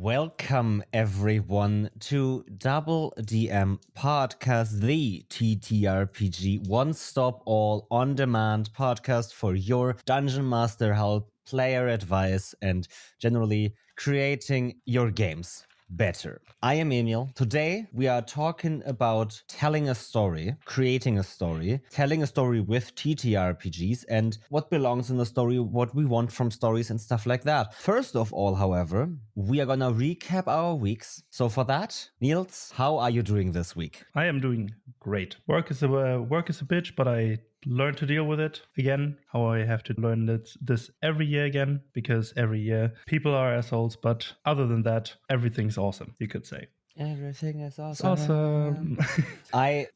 Welcome everyone to DoubleDM podcast, the TTRPG one-stop all on-demand podcast for your dungeon master help, player advice, and generally creating your games better. I am Emil. Today we are talking about telling a story, creating a story, telling a story with TTRPGs, and what belongs in the story, what we want from stories and stuff like that. First of all, however, we are gonna recap our weeks. So for that, Niels, how are you doing this week? I am doing great. Work is a bitch, but I learn to deal with it again. How I have to learn this every year again, because every year people are assholes. But other than that, everything's awesome, you could say. Everything is awesome. It's awesome.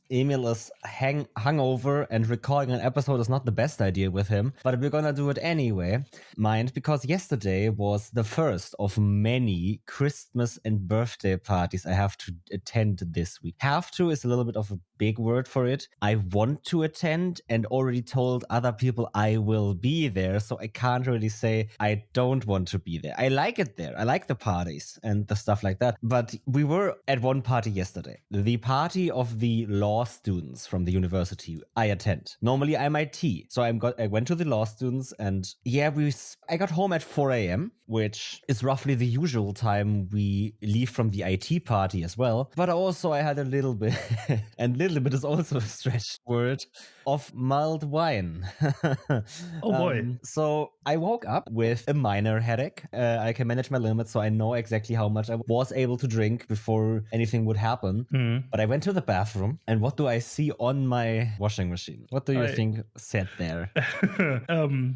Emil is hungover, and recording an episode is not the best idea with him, but we're gonna do it anyway. Mind, because yesterday was the first of many Christmas and birthday parties I have to attend this week. Have to is a little bit of a big word for it. I want to attend and already told other people I will be there, so I can't really say I don't want to be there. I like it there. I like the parties and the stuff like that, but we were at one party yesterday, the party of the law students from the university I attend. Normally I'm IT, so I went to the law students, and I got home at 4 a.m., which is roughly the usual time we leave from the IT party as well. But also I had a little bit, and little bit is also a stretched word, of mulled wine. Oh boy. So I woke up with a minor headache. I can manage my limits, so I know exactly how much I was able to drink before anything would happen. But I went to the bathroom, and what do I see on my washing machine? What do you think sat there?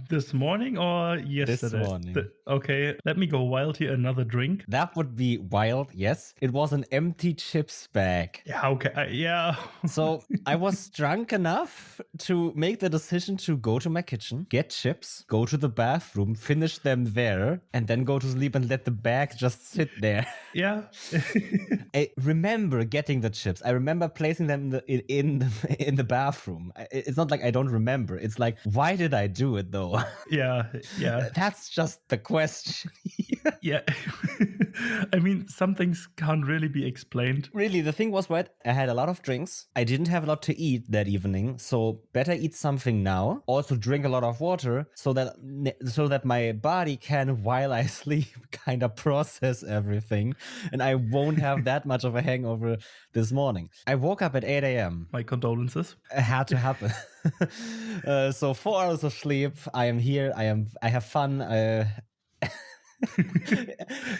This morning or yesterday? This morning. Okay, let me go wild here. Another drink. That would be wild, yes. It was an empty chips bag. Yeah, okay. Yeah. So I was drunk enough to make the decision to go to my kitchen, get chips, go to the bathroom, finish them there, and then go to sleep and let the bag just sit there. Yeah. I remember getting the chips. I remember placing them in the bathroom. It's not like I don't remember. It's like, why did I do it though? Yeah. That's just the question. Yeah. I mean, some things can't really be explained. Really, the thing was, right, I had a lot of drinks. I didn't have a lot to eat that evening, so better eat something now. Also drink a lot of water so that my body can, while I sleep, kind of process everything, and I won't have that much of a hangover this morning. I woke up at 8 a.m. My condolences. It had to happen. So 4 hours of sleep. I am here. I have fun.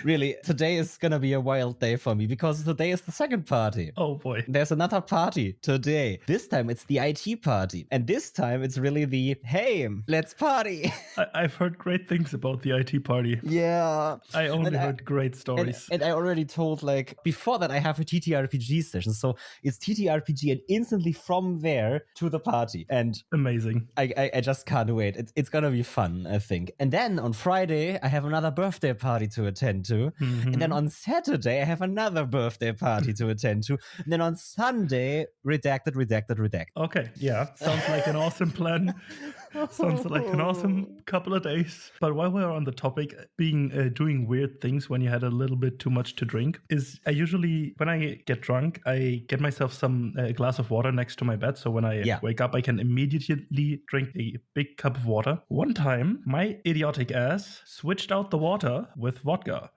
Really, today is gonna be a wild day for me, because today is the second party. Oh boy. There's another party today. This time it's the IT party, and this time it's really the, hey, let's party. I've heard great things about the IT party. Yeah. I only heard great stories. And I already told, like, before that I have a TTRPG session, so it's TTRPG and instantly from there to the party. And amazing. I just can't wait. It's gonna be fun, I think. And then on Friday I have another birthday party to attend to. And then on Saturday I have another birthday party to attend to. And then on Sunday, redacted. Okay, yeah. Sounds like an awesome plan. Sounds like an awesome couple of days. But while we're on the topic, doing weird things when you had a little bit too much to drink, is I usually, when I get drunk, I get myself a glass of water next to my bed. So when I wake up, I can immediately drink a big cup of water. One time, my idiotic ass switched out the water with vodka.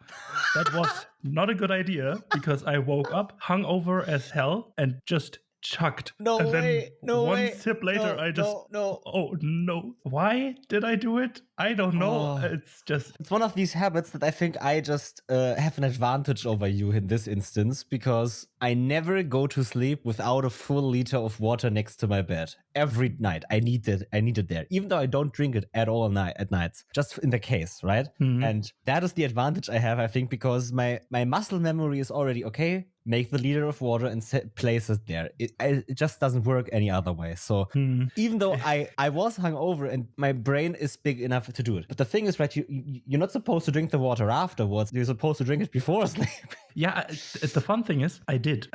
That was not a good idea, because I woke up hungover as hell and just chucked. One sip later, oh no. Why did I do it? I don't know. It's one of these habits that I think I just have an advantage over you in this instance, because I never go to sleep without a full liter of water next to my bed. Every night I need it there, even though I don't drink it at all at nights, just in the case, right? And that is the advantage I have, I think, because my muscle memory is already okay. Make the liter of water and place it there. It just doesn't work any other way. So even though I was hungover and my brain is big enough to do it, but the thing is, right, you're not supposed to drink the water afterwards. You're supposed to drink it before sleep. Yeah, the fun thing is, I did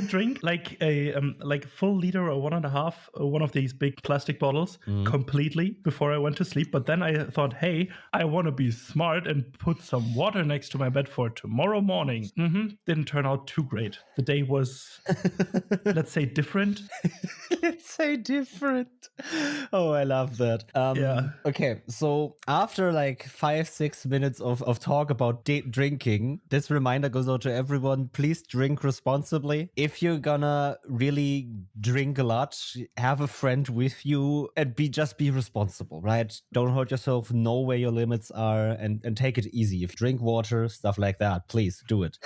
drink like a full liter or 1.5, one of these big plastic bottles completely before I went to sleep. But then I thought, hey, I want to be smart and put some water next to my bed for tomorrow morning. Didn't turn out too great. The day was, let's say, different. Let's say different. Oh, I love that. Yeah. Okay, so after like 5-6 minutes of talk about drinking, this reminder goes out to everyone. Please drink responsibly. If you're gonna really drink a lot, have a friend with you and just be responsible, right? Don't hurt yourself. Know where your limits are and take it easy. If you drink water, stuff like that, please do it.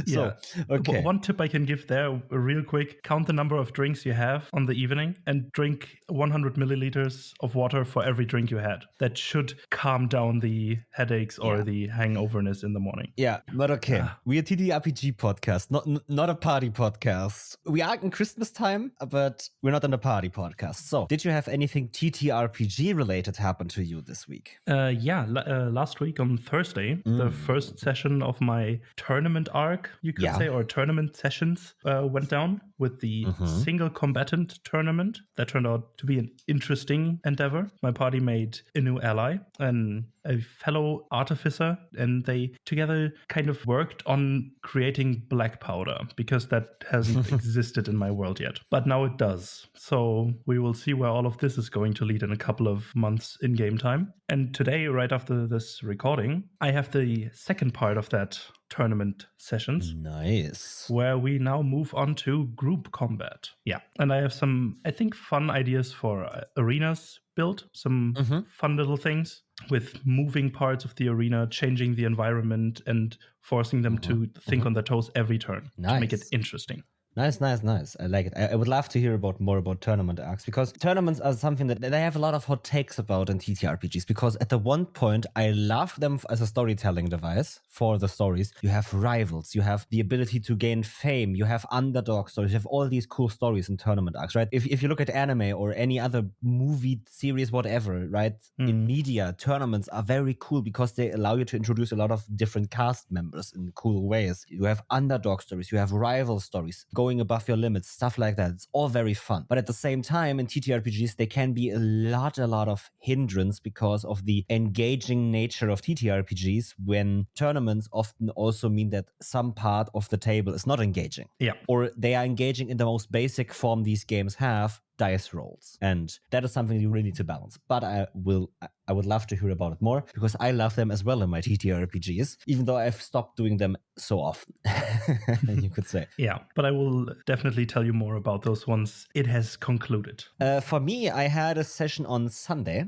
So, okay. One tip I can give there real quick, count the number of drinks you have on the evening and drink 100 milliliters of water for every drink you had. That should calm down the headaches or the hangoverness in the morning. Yeah, but okay. We're a TTRPG podcast, not a party podcast. We are in Christmas time, but we're not on a party podcast. So, did you have anything TTRPG related happen to you this week? Last week on Thursday, the first session of my tournament arc, you could say, or tournament sessions went down with the single combatant tournament. That turned out to be an interesting endeavor. My party made a new ally and a fellow artificer, and they together kind of worked on creating black powder because that hasn't existed in my world yet. But now it does. So we will see where all of this is going to lead in a couple of months in game time. And today, right after this recording, I have the second part of that tournament sessions. Nice. Where we now move on to group combat. Yeah. And I have some, I think, fun ideas for arenas built, some fun little things with moving parts of the arena, changing the environment and forcing them to think on their toes every turn to make it interesting. Nice. I like it. I would love to hear more about tournament arcs, because tournaments are something that they have a lot of hot takes about in TTRPGs, because at the one point, I love them as a storytelling device for the stories. You have rivals, you have the ability to gain fame, you have underdog stories, you have all these cool stories in tournament arcs, right? If you look at anime or any other movie series, whatever, right? In media, tournaments are very cool because they allow you to introduce a lot of different cast members in cool ways. You have underdog stories, you have rival stories, going above your limits, stuff like that. It's all very fun. But at the same time, in TTRPGs, they can be a lot of hindrance because of the engaging nature of TTRPGs, when tournaments often also mean that some part of the table is not engaging. Yeah. Or they are engaging in the most basic form these games have, dice rolls. And that is something you really need to balance. But I would love to hear about it more, because I love them as well in my TTRPGs, even though I've stopped doing them so often, you could say. Yeah, but I will definitely tell you more about those once it has concluded. For me, I had a session on Sunday,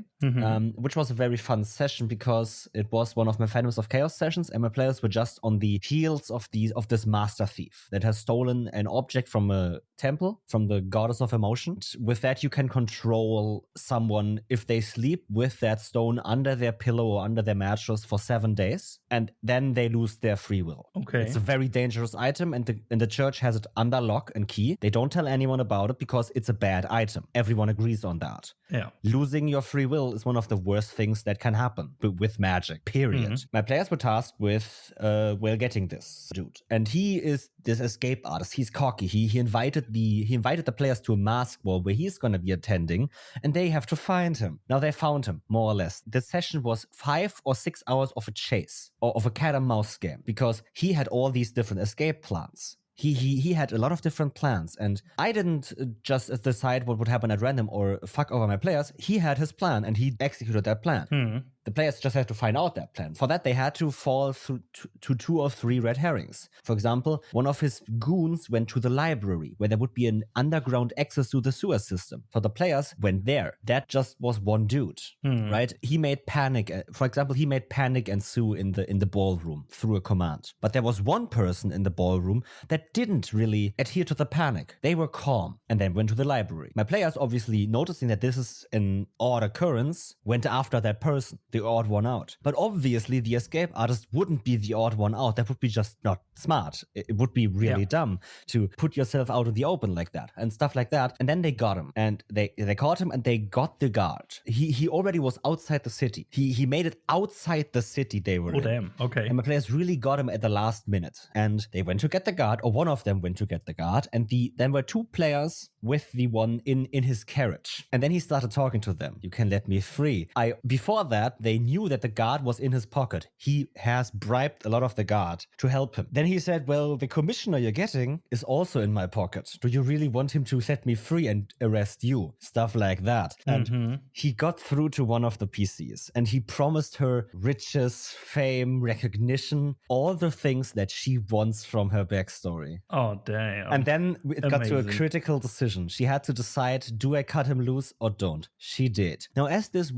which was a very fun session because it was one of my Phantoms of Chaos sessions, and my players were just on the heels of this master thief that has stolen an object from a temple, from the goddess of emotion. With that, you can control someone if they sleep with that stone under their pillow or under their mattress for 7 days, and then they lose their free will. Okay. It's a very dangerous item, and the church has it under lock and key. They don't tell anyone about it because it's a bad item. Everyone agrees on that. Yeah. Losing your free will is one of the worst things that can happen with magic, period. My players were tasked with getting this dude. And he is this escape artist. He's cocky. He invited the players to a mask ball where he's going to be attending, and they have to find him. Now they found him, more or less. The session was 5 or 6 hours of a chase, or of a cat and mouse game, because he had all these different escape plans. He had a lot of different plans, and I didn't just decide what would happen at random or fuck over my players. He had his plan, and he executed that plan. The players just had to find out that plan. For that, they had to fall through to 2 or 3 red herrings. For example, one of his goons went to the library, where there would be an underground access to the sewer system. So the players went there. That just was one dude, right? He made panic. For example, he made panic ensue in the ballroom through a command. But there was one person in the ballroom that didn't really adhere to the panic. They were calm and then went to the library. My players, obviously noticing that this is an odd occurrence, went after that person. the odd one out. But obviously, the escape artist wouldn't be the odd one out. That would be just not smart. It would be really dumb to put yourself out in the open like that and stuff like that. And then they got him, and they caught him, and they got the guard. He already was outside the city. He made it outside the city they were in. Damn. Okay. And my players really got him at the last minute. And they went to get the guard, or one of them went to get the guard. And then were two players with the one in his carriage. And then he started talking to them. You can let me free. Before that, they knew that the guard was in his pocket. He has bribed a lot of the guard to help him. Then he said, well, the commissioner you're getting is also in my pocket. Do you really want him to set me free and arrest you? Stuff like that. And he got through to one of the PCs, and he promised her riches, fame, recognition, all the things that she wants from her backstory. Oh, damn. And then it got to a critical decision. She had to decide, do I cut him loose or don't? She did. Now, as this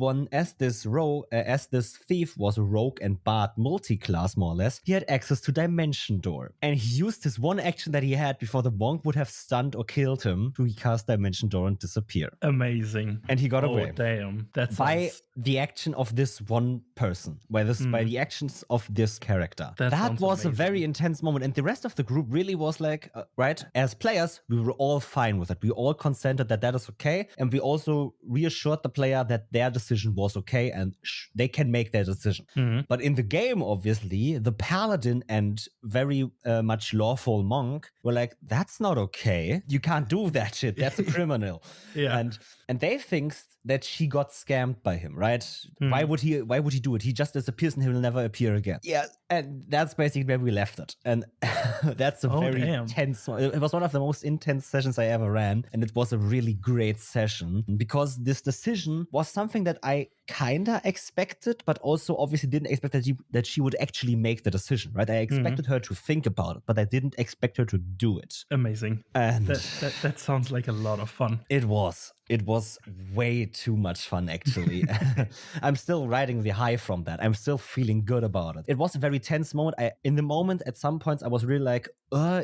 thief was a rogue and bard multi-class, more or less, he had access to Dimension Door. And he used his one action that he had before the monk would have stunned or killed him to cast Dimension Door and disappear. Amazing. And he got away. Oh, damn. That's by the action of this one person, by the actions of this character. That was amazing. A very intense moment. And the rest of the group really was like, right, as players, we were all fine with it. We all consented that is okay. And we also reassured the player that their decision was okay and they can make their decision. But in the game, obviously, the paladin and very much lawful monk were like, that's not okay. You can't do that shit. That's a criminal. And they think that she got scammed by him, right? Why would he do it? He just disappears and he will never appear again. Yeah, and that's basically where we left it. And that's a very tense one. It was one of the most intense sessions I ever ran, and it was a really great session because this decision was something that I kinda expected, but also obviously didn't expect that she would actually make the decision, right? I expected her to think about it, but I didn't expect her to do it. Amazing. And that sounds like a lot of fun. It was way too much fun, actually. I'm still riding the high from that. I'm still feeling good about it. It was a very tense moment. In the moment, at some points, I was really like,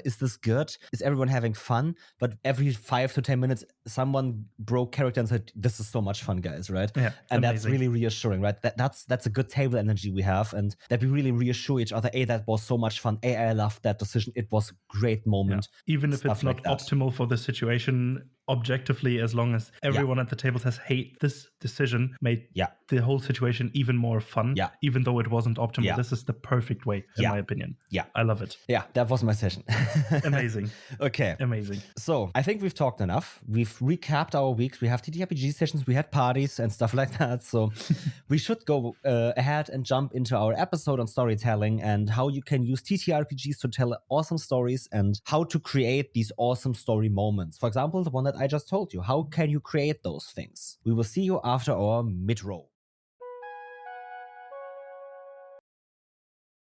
is this good? Is everyone having fun? But every 5 to 10 minutes, someone broke character and said, this is so much fun, guys, right? Yeah, and amazing. That's really reassuring, right? That's a good table energy we have, and that we really reassure each other, that was so much fun. I loved that decision. It was a great moment. Yeah. Even if it's not optimal for the situation, objectively, as long as everyone at the table says, hey, this decision made the whole situation even more fun, even though it wasn't optimal. This is the perfect way, in my opinion. Yeah. I love it. Yeah, that was my session. Amazing. Okay. Amazing. So I think we've talked enough. We've recapped our weeks. We have TTRPG sessions. We had parties and stuff like that. So we should go ahead and jump into our episode on storytelling and how you can use TTRPGs to tell awesome stories and how to create these awesome story moments. For example, the one that I just told you. How can you create those things? We will see you after our mid-roll.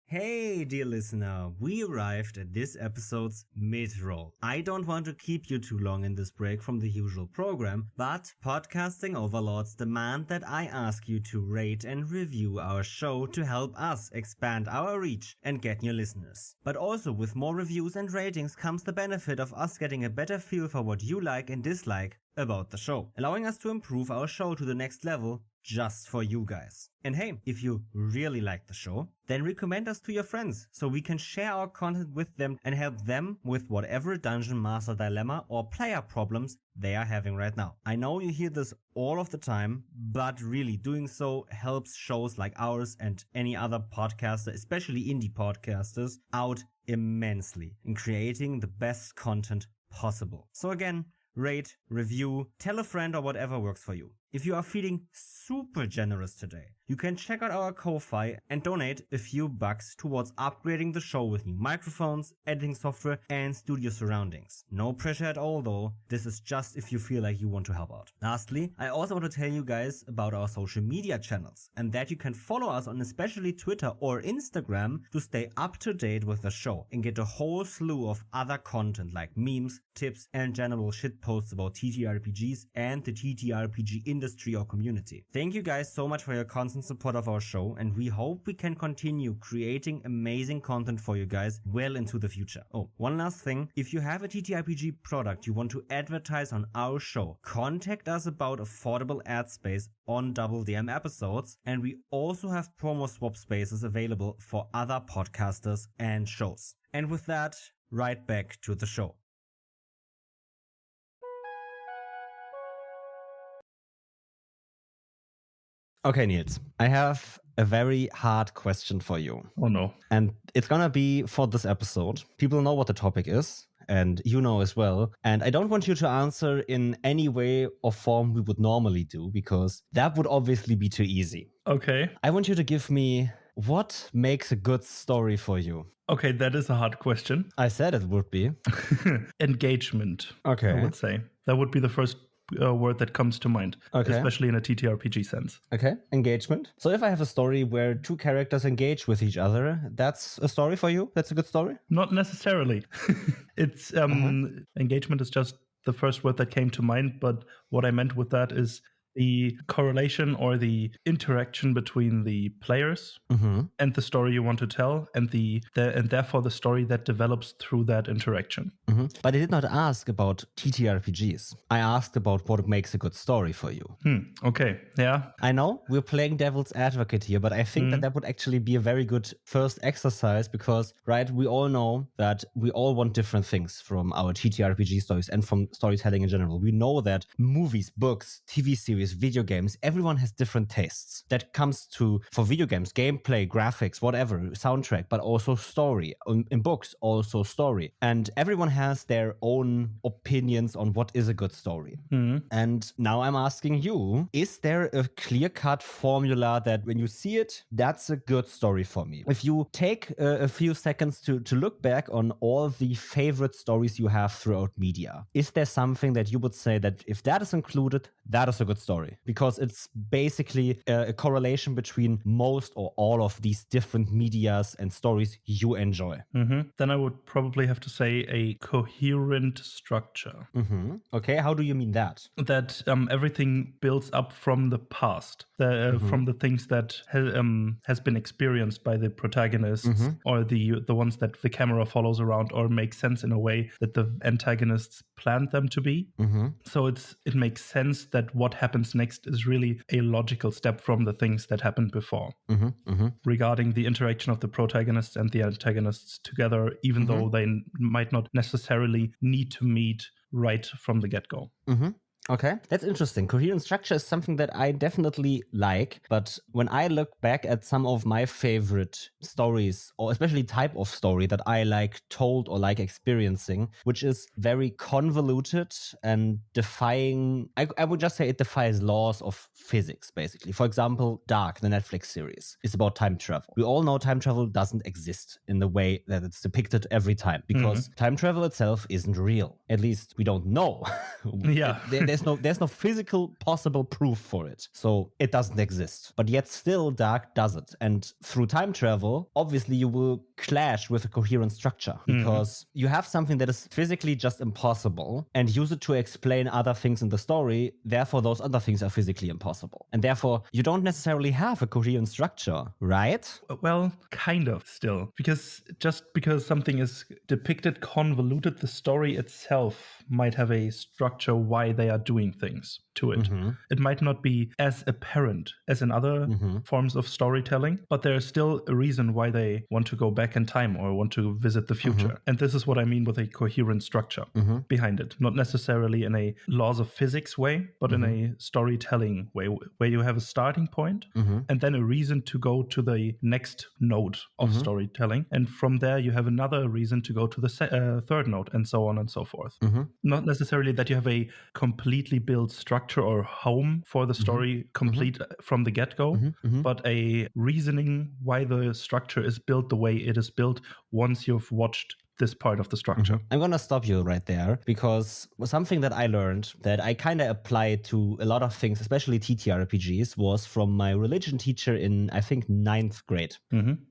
Hey, dear listener, we arrived at this episode's mid-roll. I don't want to keep you too long in this break from the usual program, but podcasting overlords demand that I ask you to rate and review our show to help us expand our reach and get new listeners. But also with more reviews and ratings comes the benefit of us getting a better feel for what you like and dislike about the show, allowing us to improve our show to the next level just for you guys. And hey, if you really like the show, then recommend us to your friends so we can share our content with them and help them with whatever dungeon master dilemma or player problems they are having right now. I know you hear this all of the time, but really doing so helps shows like ours and any other podcaster, especially indie podcasters, out immensely in creating the best content possible. So again, rate, review, tell a friend or whatever works for you. If you are feeling super generous today, you can check out our Ko-Fi and donate a few bucks towards upgrading the show with new microphones, editing software, and studio surroundings. No pressure at all though, this is just if you feel like you want to help out. Lastly, I also want to tell you guys about our social media channels and that you can follow us on especially Twitter or Instagram to stay up to date with the show and get a whole slew of other content like memes, tips, and general shitposts about TTRPGs and the TTRPG industry or community. Thank you guys so much for your constant constant support of our show, and we hope we can continue creating amazing content for you guys well into the future. Oh, one last thing. If you have a TTRPG product you want to advertise on our show, contact us about affordable ad space on DoubleDM episodes, and we also have promo swap spaces available for other podcasters and shows. And with that, right back to the show. Okay, Niels, I have a very hard question for you. Oh no. And it's gonna be for this episode. People know what the topic is, and you know as well. And I don't want you to answer in any way or form we would normally do, because that would obviously be too easy. Okay. I want you to give me what makes a good story for you. Okay, that is a hard question. I said it would be. Engagement, Okay. I would say. That would be the first word that comes to mind, Okay. especially in a TTRPG sense. Okay, engagement. So if I have a story where two characters engage with each other, that's a story for you? That's a good story? Not necessarily. It's engagement is just the first word that came to mind, but what I meant with that is the correlation or the interaction between the players and the story you want to tell, and therefore the story that develops through that interaction. But I did not ask about TTRPGs. I asked about what makes a good story for you. Okay, yeah. I know we're playing devil's advocate here, but I think that would actually be a very good first exercise because, right, we all know that we all want different things from our TTRPG stories and from storytelling in general. We know that movies, books, TV series, video games, everyone has different tastes. That comes to, for video games, gameplay, graphics, whatever, soundtrack, but also story. In books, also story. And everyone has their own opinions on what is a good story. And now I'm asking you, is there a clear-cut formula that when you see it, that's a good story for me? If you take a few seconds to look back on all the favorite stories you have throughout media, is there something that you would say that if that is included, that is a good story? Because it's basically a correlation between most or all of these different medias and stories you enjoy. Then I would probably have to say a coherent structure. Okay, how do you mean that? That everything builds up from the past, from the things that has been experienced by the protagonists or the ones that the camera follows around or makes sense in a way that the antagonists planned them to be. So it makes sense that what happens next is really a logical step from the things that happened before. Regarding the interaction of the protagonists and the antagonists together, even though they might not necessarily need to meet right from the get-go. Okay, that's interesting. Coherent structure is something that I definitely like, but when I look back at some of my favorite stories, or especially type of story that I like told or like experiencing, which is very convoluted and defying, I would just say it defies laws of physics, basically. For example, Dark, the Netflix series, is about time travel. We all know time travel doesn't exist in the way that it's depicted every time, because time travel itself isn't real. At least we don't know. Yeah. There's no physical possible proof for it. So it doesn't exist. But yet still Dark does it. And through time travel, obviously you will clash with a coherent structure because you have something that is physically just impossible and use it to explain other things in the story. Therefore, those other things are physically impossible. And therefore, you don't necessarily have a coherent structure, right? Well, kind of still. Because just because something is depicted convoluted, the story itself might have a structure why they are doing things to it. It might not be as apparent as in other forms of storytelling, but there is still a reason why they want to go back in time or want to visit the future. And this is what I mean with a coherent structure behind it. Not necessarily in a laws of physics way, but in a storytelling way where you have a starting point and then a reason to go to the next node of storytelling. And from there, you have another reason to go to the third node and so on and so forth. Not necessarily that you have a completely built structure or home for the story complete from the get-go, but a reasoning why the structure is built the way it is built once you've watched this part of the structure. I'm going to stop you right there, because something that I learned that I kind of applied to a lot of things, especially TTRPGs, was from my religion teacher in, I think, 9th grade.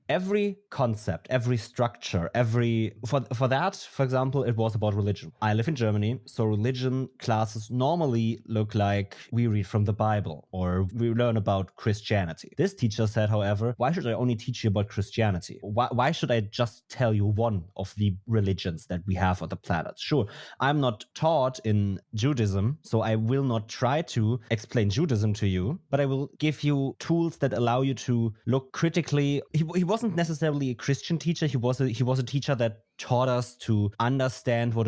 Every concept, every structure, for that, for example, it was about religion. I live in Germany, so religion classes normally look like we read from the Bible or we learn about Christianity. This teacher said, however, why should I only teach you about Christianity? Why should I just tell you one of the religions that we have on the planet? Sure, I'm not taught in Judaism, so I will not try to explain Judaism to you, but I will give you tools that allow you to look critically. He wasn't necessarily a Christian teacher. He was a teacher that taught us to understand what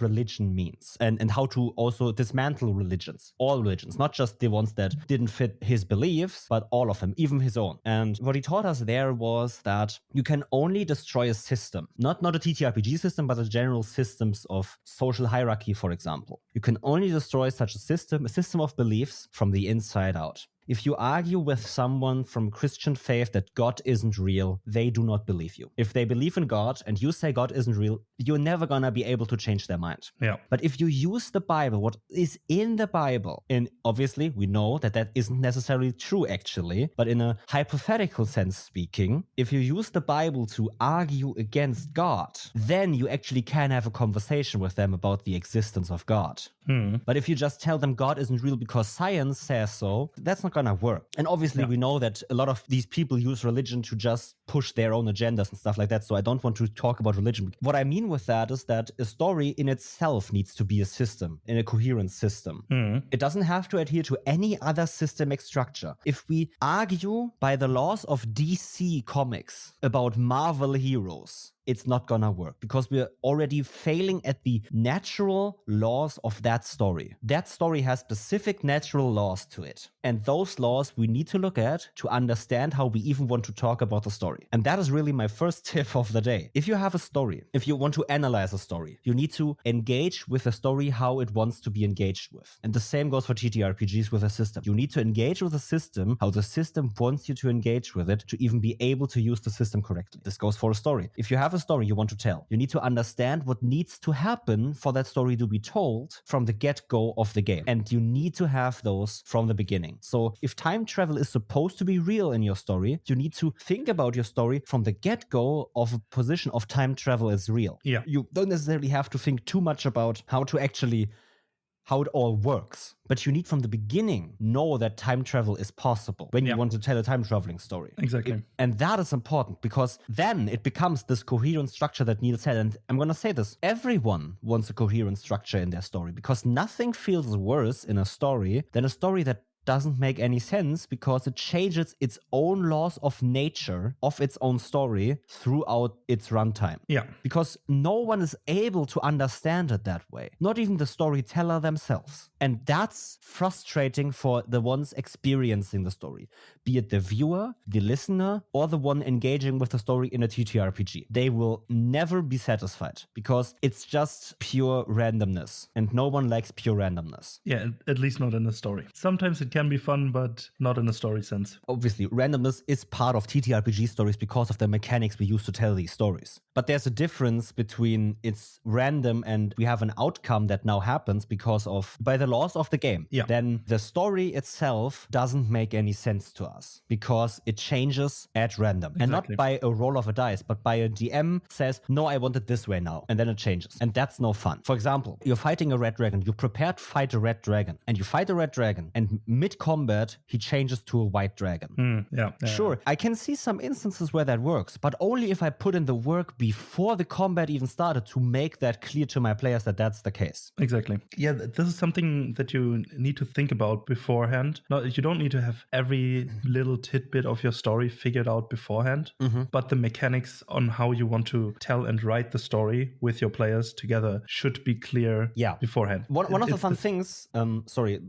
religion means and how to also dismantle religions, all religions, not just the ones that didn't fit his beliefs, but all of them, even his own. And what he taught us there was that you can only destroy a system, not a TTRPG system, but the general systems of social hierarchy, for example. You can only destroy such a system of beliefs from the inside out. If you argue with someone from Christian faith that God isn't real, they do not believe you. If they believe in God and you say God isn't real, you're never gonna be able to change their mind. Yeah. But if you use the Bible, what is in the Bible, and obviously we know that isn't necessarily true actually, but in a hypothetical sense speaking, if you use the Bible to argue against God, then you actually can have a conversation with them about the existence of God. But if you just tell them God isn't real because science says so, that's not gonna work. And obviously we know that a lot of these people use religion to just push their own agendas and stuff like that, so I don't want to talk about religion. What I mean with that is that a story in itself needs to be a system, in a coherent system. It doesn't have to adhere to any other systemic structure. If we argue by the laws of DC Comics about Marvel heroes, it's not gonna work because we're already failing at the natural laws of that story. That story has specific natural laws to it. And those laws we need to look at to understand how we even want to talk about the story. And that is really my first tip of the day. If you have a story, if you want to analyze a story, you need to engage with the story how it wants to be engaged with. And the same goes for TTRPGs with a system. You need to engage with the system how the system wants you to engage with it to even be able to use the system correctly. This goes for a story. If you have a story you want to tell, you need to understand what needs to happen for that story to be told from the get-go of the game. And you need to have those from the beginning. So if time travel is supposed to be real in your story, you need to think about your story from the get-go of a position of time travel as real. Yeah. You don't necessarily have to think too much about how it all works. But you need from the beginning know that time travel is possible when you want to tell a time traveling story. Exactly. And that is important because then it becomes this coherent structure that Neil said. And I'm going to say this, everyone wants a coherent structure in their story because nothing feels worse in a story than a story that doesn't make any sense because it changes its own laws of nature of its own story throughout its runtime. Yeah. Because no one is able to understand it that way. Not even the storyteller themselves. And that's frustrating for the ones experiencing the story. Be it the viewer, the listener, or the one engaging with the story in a TTRPG. They will never be satisfied because it's just pure randomness. And no one likes pure randomness. Yeah, at least not in a story. Sometimes it can be fun, but not in a story sense. Obviously, randomness is part of TTRPG stories because of the mechanics we use to tell these stories. But there's a difference between it's random and we have an outcome that now happens by the laws of the game. Yeah. Then the story itself doesn't make any sense to us because it changes at random. Exactly. And not by a roll of a dice, but by a DM says, no, I want it this way now. And then it changes. And that's no fun. For example, you're fighting a red dragon. You prepare to fight a red dragon. And you fight a red dragon. And mid-combat, he changes to a white dragon. Sure, I can see some instances where that works, but only if I put in the work before the combat even started to make that clear to my players that that's the case. Exactly. Yeah, this is something that you need to think about beforehand. No, you don't need to have every little tidbit of your story figured out beforehand, but the mechanics on how you want to tell and write the story with your players together should be clear beforehand. One of the fun things,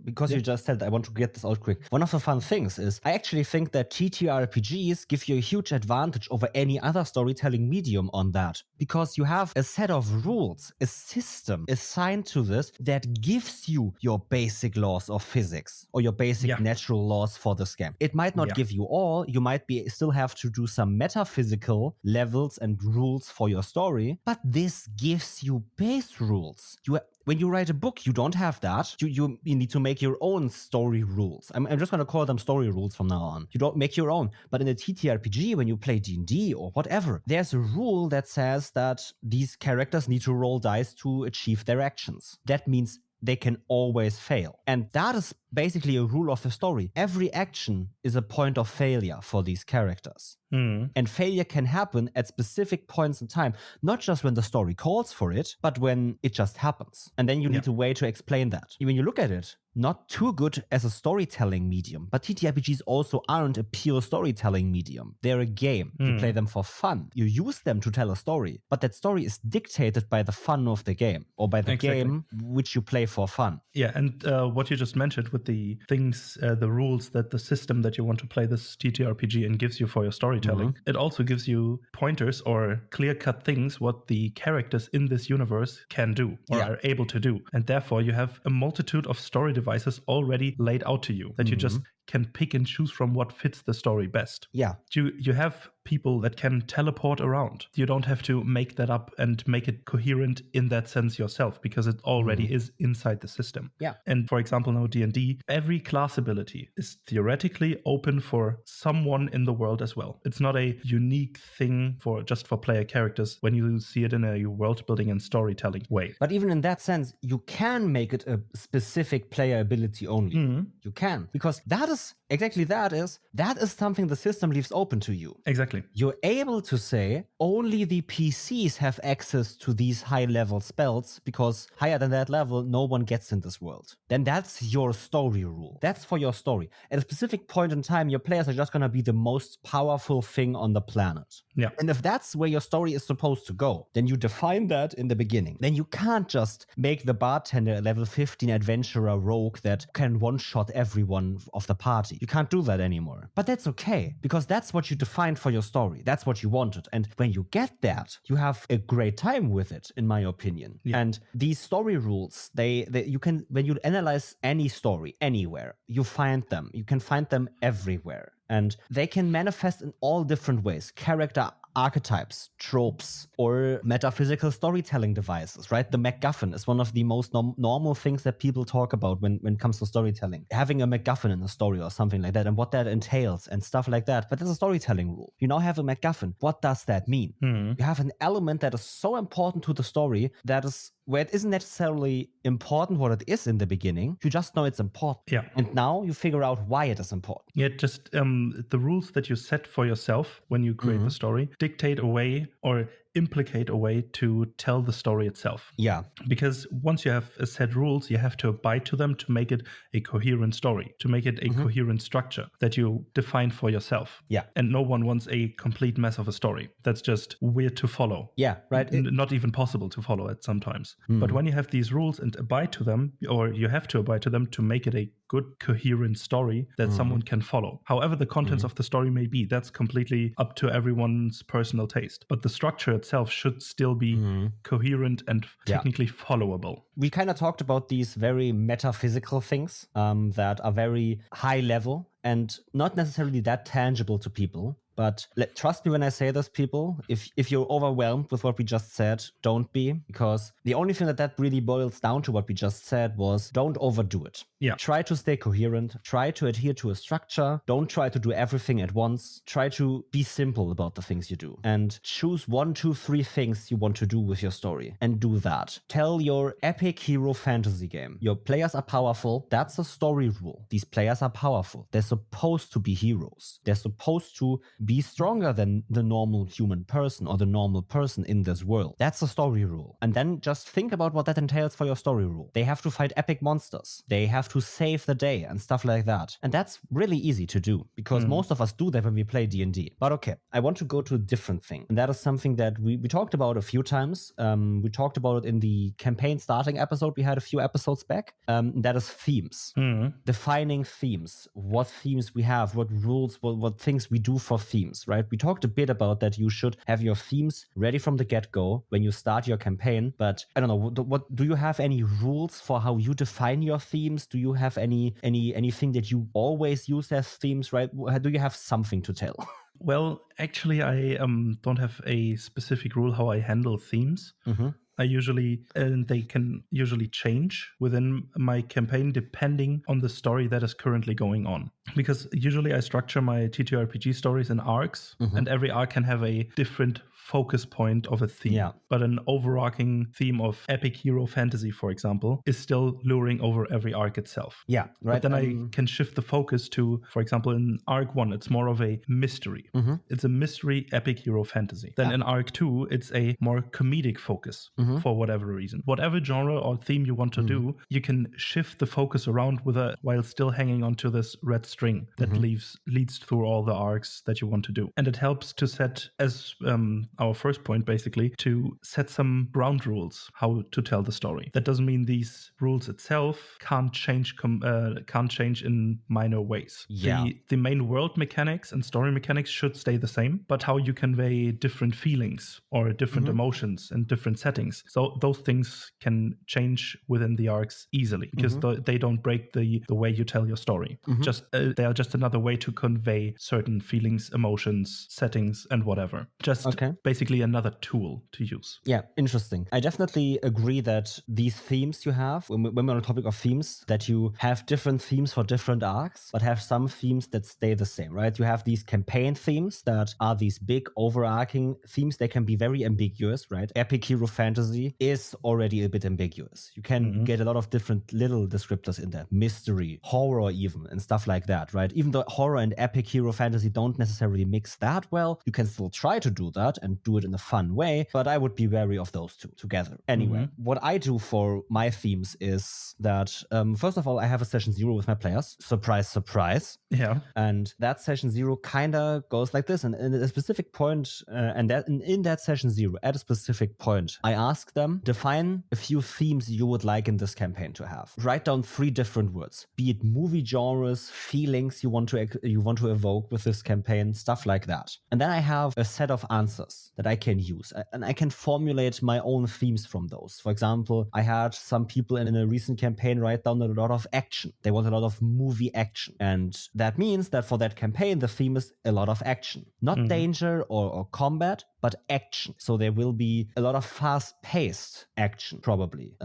because you just said I want to get this out quick. One of the fun things is I actually think that TTRPGs give you a huge advantage over any other storytelling medium on that because you have a set of rules, a system assigned to this that gives you your basic laws of physics or your basic natural laws for this game. It might not give you all. You might still have to do some metaphysical levels and rules for your story, but this gives you base rules. When you write a book, you don't have that. You need to make your own story rules. I'm just going to call them story rules from now on. You don't make your own. But in a TTRPG, when you play D&D or whatever, there's a rule that says that these characters need to roll dice to achieve their actions. That means they can always fail. And that is basically a rule of the story. Every action is a point of failure for these characters. And failure can happen at specific points in time, not just when the story calls for it, but when it just happens. And then you need a way to explain that. When you look at it, not too good as a storytelling medium, but TTRPGs also aren't a pure storytelling medium. They're a game. You play them for fun. You use them to tell a story, but that story is dictated by the fun of the game or by the game which you play for fun. Yeah, and what you just mentioned with the things, the rules that the system that you want to play this TTRPG in gives you for your storytelling, it also gives you pointers or clear-cut things what the characters in this universe can do or are able to do. And therefore, you have a multitude of story devices already laid out to you that you just can pick and choose from what fits the story best. Yeah. You have people that can teleport around. You don't have to make that up and make it coherent in that sense yourself because it already is inside the system. Yeah. And for example, now D&D, every class ability is theoretically open for someone in the world as well. It's not a unique thing for player characters when you see it in a world building and storytelling way. But even in that sense, you can make it a specific player ability only. You can, because that is something the system leaves open to you. Exactly. You're able to say only the PCs have access to these high level spells because higher than that level, no one gets in this world. Then that's your story rule. That's for your story. At a specific point in time, your players are just going to be the most powerful thing on the planet. Yeah. And if that's where your story is supposed to go, then you define that in the beginning. Then you can't just make the bartender a level 15 adventurer rogue that can one-shot everyone of the party. You can't do that anymore. But that's okay, because that's what you defined for your story. That's what you wanted. And when you get that, you have a great time with it, in my opinion. Yeah. And these story rules, you can, when you analyze any story anywhere, you find them. You can find them everywhere. And they can manifest in all different ways. Character archetypes, tropes, or metaphysical storytelling devices, right? The MacGuffin is one of the most normal things that people talk about when it comes to storytelling. Having a MacGuffin in a story or something like that and what that entails and stuff like that. But that's a storytelling rule. You now have a MacGuffin. What does that mean? You have an element that is so important to the story that is where it isn't necessarily important what it is in the beginning. You just know it's important. Yeah. And now you figure out why it is important. Yeah, just the rules that you set for yourself when you create the story dictate a way or implicate a way to tell the story itself. Yeah. Because once you have set rules, you have to abide to them to make it a coherent story, to make it a coherent structure that you define for yourself. Yeah. And no one wants a complete mess of a story. That's just weird to follow. Yeah, right. Not even possible to follow it sometimes. But when you have these rules and abide to them, or you have to abide to them to make it a good, coherent story that someone can follow. However the contents of the story may be, that's completely up to everyone's personal taste. But the structure itself should still be coherent and technically followable. We kind of talked about these very metaphysical things that are very high level and not necessarily that tangible to people. But trust me when I say this, people, if you're overwhelmed with what we just said, don't be, because the only thing that really boils down to what we just said was don't overdo it. Yeah. Try to stay coherent. Try to adhere to a structure. Don't try to do everything at once. Try to be simple about the things you do and choose 1, 2, 3 things you want to do with your story and do that. Tell your epic hero fantasy game. Your players are powerful. That's a story rule. These players are powerful. They're supposed to be heroes. They're supposed to be stronger than the normal human person or the normal person in this world. That's a story rule. And then just think about what that entails for your story rule. They have to fight epic monsters. They have to save the day and stuff like that. And that's really easy to do because most of us do that when we play D&D. But okay, I want to go to a different thing. And that is something that we talked about a few times. We talked about it in the campaign starting episode we had a few episodes back. That is themes. Defining themes. What themes we have, what rules, what things we do for themes, right? We talked a bit about that you should have your themes ready from the get-go when you start your campaign, but I don't know, what do you have any rules for how you define your themes? Do you have anything that you always use as themes, right? Do you have something to tell? Well, actually, I don't have a specific rule how I handle themes. They can usually change within my campaign depending on the story that is currently going on. Because usually I structure my TTRPG stories in arcs, and every arc can have a different focus point of a theme. Yeah. But an overarching theme of epic hero fantasy, for example, is still luring over every arc itself. Yeah, right. But then I can shift the focus to, for example, in arc 1, it's more of a mystery. It's a mystery epic hero fantasy. Then in arc 2, it's a more comedic focus for whatever reason. Whatever genre or theme you want to do, you can shift the focus around while still hanging onto this red string that leads through all the arcs that you want to do. And it helps to set, as our first point basically, to set some ground rules how to tell the story. That doesn't mean these rules itself can't change in minor ways. Yeah. The main world mechanics and story mechanics should stay the same, but how you convey different feelings or different emotions and different settings. So those things can change within the arcs easily because they don't break the way you tell your story. They are just another way to convey certain feelings, emotions, settings, and whatever. Basically another tool to use. Yeah, interesting. I definitely agree that these themes you have, when we're on the topic of themes, that you have different themes for different arcs, but have some themes that stay the same, right? You have these campaign themes that are these big overarching themes. They can be very ambiguous, right? Epic hero fantasy is already a bit ambiguous. You can get a lot of different little descriptors in that. Mystery, horror even, and stuff like that, right? Even though horror and epic hero fantasy don't necessarily mix that well, you can still try to do that and do it in a fun way, but I would be wary of those two together. Anyway, what I do for my themes is that, first of all, I have a session 0 with my players. Surprise, surprise. Yeah. And that session 0 kind of goes like this. And in a specific point, in that session 0, at a specific point, I ask them, define a few themes you would like in this campaign to have. Write down 3 different words, be it movie genres, feelings you want to evoke with this campaign, stuff like that. And then I have a set of answers that I can use, and I can formulate my own themes from those. For example, I had some people in a recent campaign write down a lot of action. They want a lot of movie action. And that means that for that campaign, the theme is a lot of action. Not danger or combat, but action. So there will be a lot of fast-paced action, probably.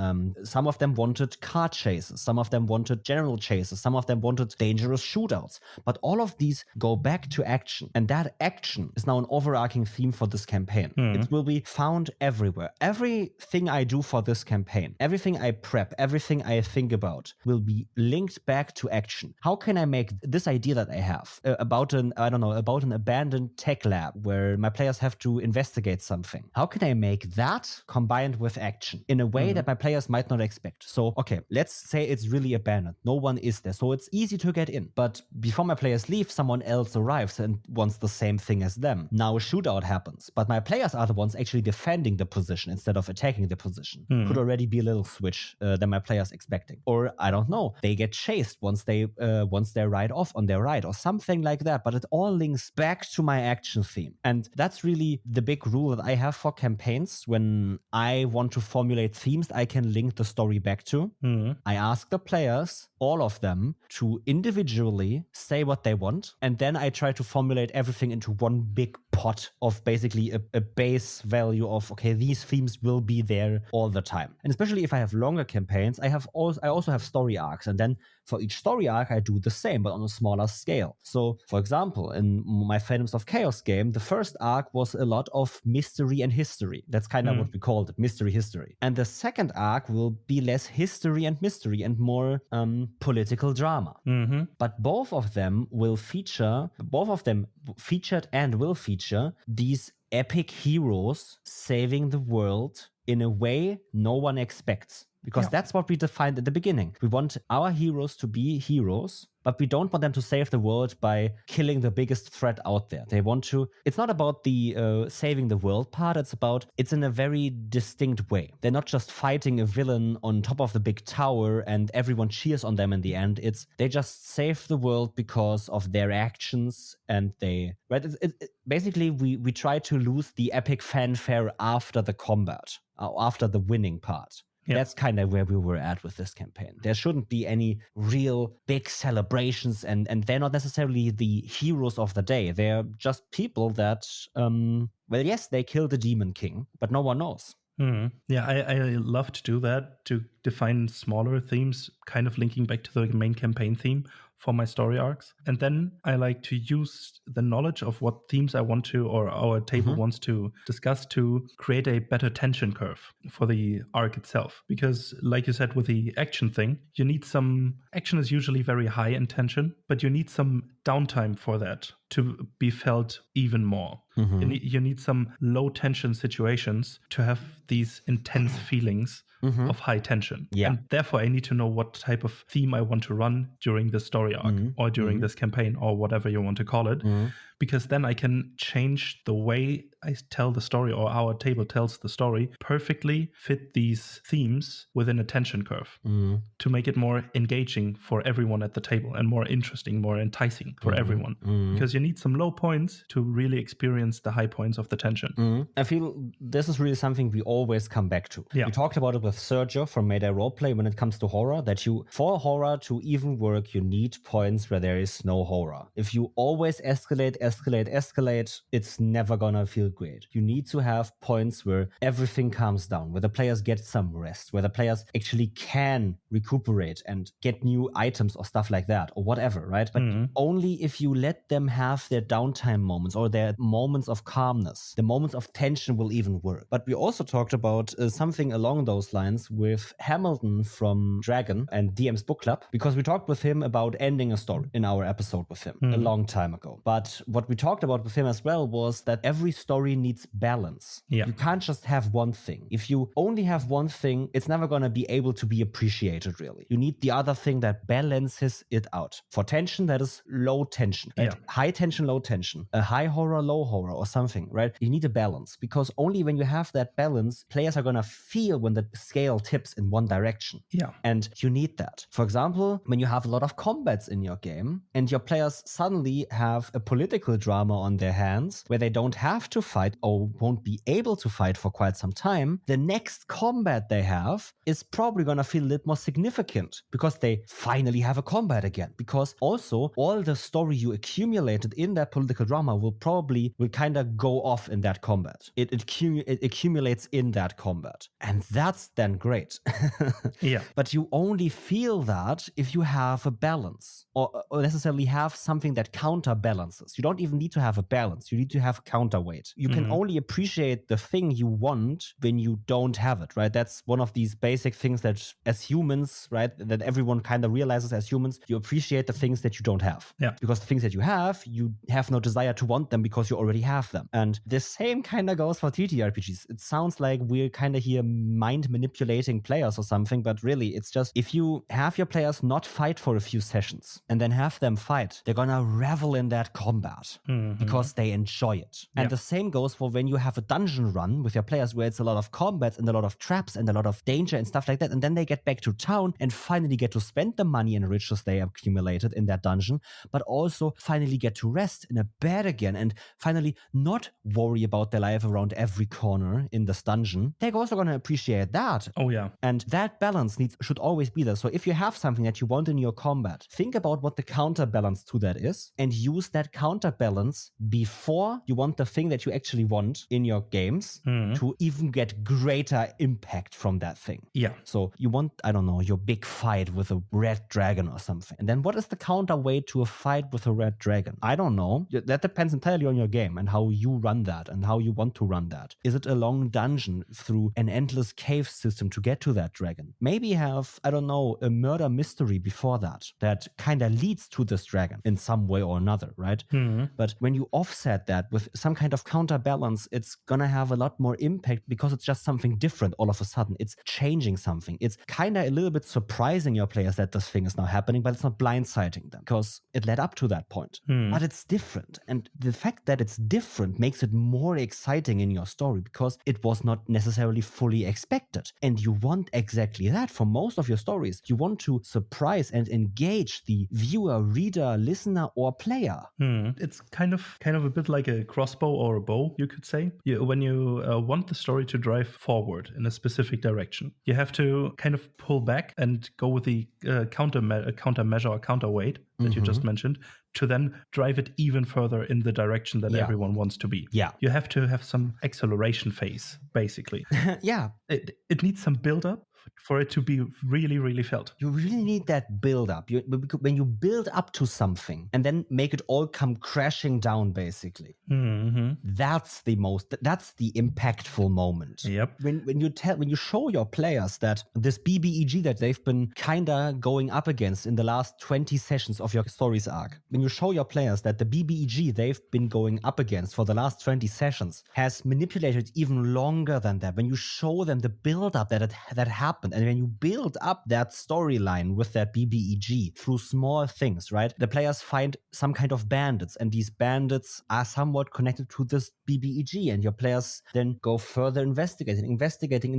Some of them wanted car chases. Some of them wanted general chases. Some of them wanted dangerous shootouts. But all of these go back to action. And that action is now an overarching theme for this campaign. It will be found everywhere. Everything I do for this campaign, everything I prep, everything I think about will be linked back to action. How can I make this idea that I have about an abandoned tech lab where my players have to investigate something? How can I make that combined with action in a way that my players might not expect? So, okay, let's say it's really abandoned. No one is there. So it's easy to get in. But before my players leave, someone else arrives and wants the same thing as them. Now a shootout happens, but my players are the ones actually defending the position instead of attacking the position. Could already be a little switch than my players expecting. Or I don't know, they get chased once they ride off on their ride or something like that. But it all links back to my action theme. And that's really the big rule that I have for campaigns. When I want to formulate themes I can link the story back to, I ask the players, all of them, to individually say what they want, and then I try to formulate everything into one big pot of basically a base value of, okay, these themes will be there all the time. And especially if I have longer campaigns, I also have story arcs, and then for each story arc I do the same but on a smaller scale. So for example, in my Phantoms of Chaos game, the first arc was a lot of mystery and history. That's kind of what we called it, mystery history. And the second arc will be less history and mystery and more political drama. But both of them featured and will feature these epic heroes saving the world in a way no one expects. Because that's what we defined at the beginning. We want our heroes to be heroes, but we don't want them to save the world by killing the biggest threat out there. They want to, it's not about the saving the world part, it's in a very distinct way. They're not just fighting a villain on top of the big tower and everyone cheers on them in the end. They just save the world because of their actions, and basically we try to lose the epic fanfare after the combat, after the winning part. Yep. That's kind of where we were at with this campaign. There shouldn't be any real big celebrations, and they're not necessarily the heroes of the day. They're just people that, yes, they killed the Demon King, but no one knows. Yeah, I love to do that, to define smaller themes, kind of linking back to the main campaign theme for my story arcs. And then I like to use the knowledge of what themes I want to, or our table wants to discuss, to create a better tension curve for the arc itself. Because like you said, with the action thing, you need some, action is usually very high in tension, but you need some downtime for that to be felt even more. You need some low tension situations to have these intense feelings of high tension. Yeah. And therefore, I need to know what type of theme I want to run during the story arc or during this campaign, or whatever you want to call it. Because then I can change the way I tell the story, or our table tells the story, perfectly fit these themes within a tension curve to make it more engaging for everyone at the table, and more interesting, more enticing for everyone. Because you need some low points to really experience the high points of the tension. I feel this is really something we always come back to. Yeah. We talked about it with Sergio from Mayday Roleplay when it comes to horror, that for horror to even work, you need points where there is no horror. If you always escalate, it's never gonna feel great. You need to have points where everything calms down, where the players get some rest, where the players actually can recuperate and get new items or stuff like that, or whatever, right? But only if you let them have their downtime moments, or their moments of calmness, the moments of tension will even work. But we also talked about something along those lines with Hamilton from Dragon and DM's Book Club, because we talked with him about ending a story in our episode with him a long time ago. But what we talked about with him as well was that every story needs balance. Yeah. You can't just have one thing. If you only have one thing, it's never going to be able to be appreciated, really. You need the other thing that balances it out. For tension, that is low tension. Right? Yeah. High tension, low tension. A high horror, low horror, or something, right? You need a balance, because only when you have that balance, players are going to feel when the scale tips in one direction. Yeah. And you need that. For example, when you have a lot of combats in your game, and your players suddenly have a political drama on their hands, where they don't have to fight, or won't be able to fight for quite some time, the next combat they have is probably going to feel a little more significant, because they finally have a combat again. Because also, all the story you accumulated in that political drama will kind of go off in that combat. It accumulates in that combat. And that's then great. Yeah. But you only feel that if you have a balance, or necessarily have something that counterbalances. You don't even need to have a balance. You need to have counterweight. You can only appreciate the thing you want when you don't have it, right? That's one of these basic things that as humans, right, that everyone kind of realizes as humans, you appreciate the things that you don't have. Yeah. Because the things that you have no desire to want them, because you already have them. And the same kind of goes for TTRPGs. It sounds like we're kind of here mind manipulating players or something, but really it's just, if you have your players not fight for a few sessions and then have them fight, they're gonna revel in that combat because they enjoy it. And the same goes for when you have a dungeon run with your players where it's a lot of combats and a lot of traps and a lot of danger and stuff like that, and then they get back to town and finally get to spend the money and riches they accumulated in that dungeon, but also finally get to rest in a bed again and finally not worry about their life around every corner in this dungeon. They're also going to appreciate that. Oh yeah. And that balance should always be there. So if you have something that you want in your combat, think about what the counterbalance to that is, and use that counterbalance before you want the thing that you actually want in your games to even get greater impact from that thing. Yeah. So you want, I don't know, your big fight with a red dragon or something. And then what is the counterweight to a fight with a red dragon? I don't know. That depends entirely on your game and how you run that and how you want to run that. Is it a long dungeon through an endless cave system to get to that dragon? Maybe have, I don't know, a murder mystery before that kind of leads to this dragon in some way or another, right? But when you offset that with some kind of counter counterbalance, it's gonna have a lot more impact because it's just something different all of a sudden. It's changing something. It's kind of a little bit surprising your players that this thing is now happening, but it's not blindsiding them because it led up to that point. But it's different. And the fact that it's different makes it more exciting in your story because it was not necessarily fully expected. And you want exactly that for most of your stories. You want to surprise and engage the viewer, reader, listener, or player. It's kind of a bit like a crossbow or a bow, you could say. When you want the story to drive forward in a specific direction, you have to kind of pull back and go with the countermeasure or counterweight that you just mentioned to then drive it even further in the direction that everyone wants to be. Yeah. You have to have some acceleration phase, basically. Yeah. It needs some build-up for it to be really, really felt. You really need that build-up. When you build up to something and then make it all come crashing down, basically. That's the impactful moment. Yep. When you show your players that this BBEG that they've been kinda going up against in the last 20 sessions of your stories arc, when you show your players that the BBEG they've been going up against for the last 20 sessions has manipulated even longer than that, when you show them the build-up that happened, and when you build up that storyline with that BBEG through small things, right? The players find some kind of bandits, and these bandits are somewhat connected to this BBEG, and your players then go further investigating,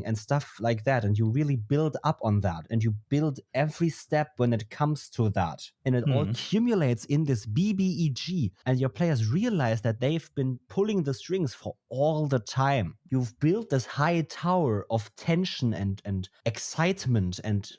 and stuff like that. And you really build up on that, and you build every step when it comes to that. And it all accumulates in this BBEG, and your players realize that they've been pulling the strings for all the time. You've built this high tower of tension and excitement and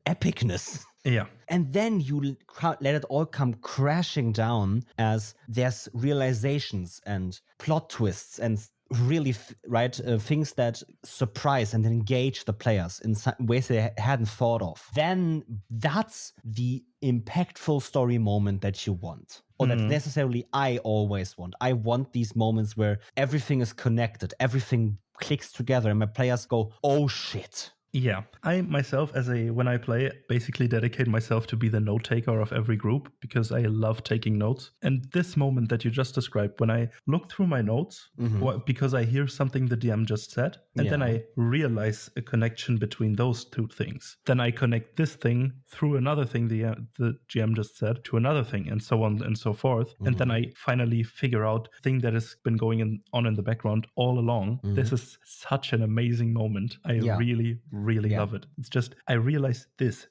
epicness. Yeah. And then you let it all come crashing down as there's realizations and plot twists and really things that surprise and engage the players in some ways they hadn't thought of. Then that's the impactful story moment that you want. Or that necessarily I always want. I want these moments where everything is connected, everything clicks together, and my players go, oh shit. Yeah, I myself, when I play, basically dedicate myself to be the note taker of every group because I love taking notes. And this moment that you just described, when I look through my notes, because I hear something the DM just said, and then I realize a connection between those two things. Then I connect this thing through another thing the GM just said to another thing, and so on and so forth. And then I finally figure out the thing that has been going on in the background all along. This is such an amazing moment. I really love it. It's just, I realize this,